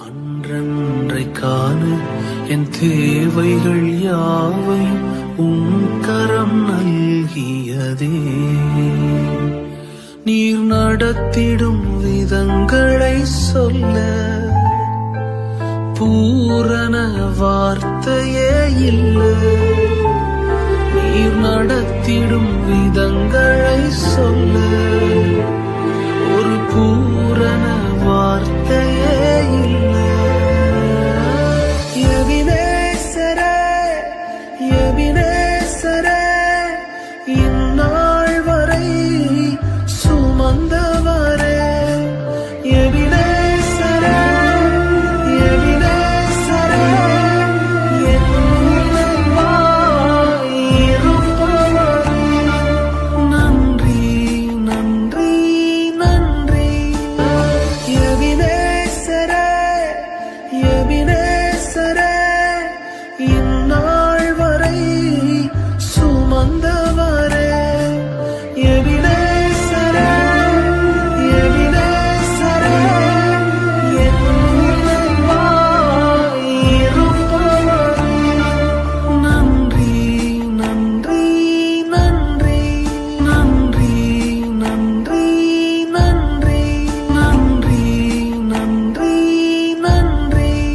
அன்றன்றை காண என் தேவைகள் யாவையும் உன் கரம் நல்கியதே. நீர் நடத்திடும் விதங்களை சொல்ல பூரண வார்த்தையே இல்லை. நீர் நடத்திடும் விதங்களை சொல்ல ஒரு பூரண வார்த்தையே இல்லை. எபினேசரே, எபினேசரே, இந்நாள் வரை சுமந்தவரே. எபினேசரே, எபினேசரே, என் நினைவாய் இருப்பவரே. நன்றி, நன்றி, நன்றி. எபினேசரே, எபினேசரே, இந்நாள் வரை சுமந்த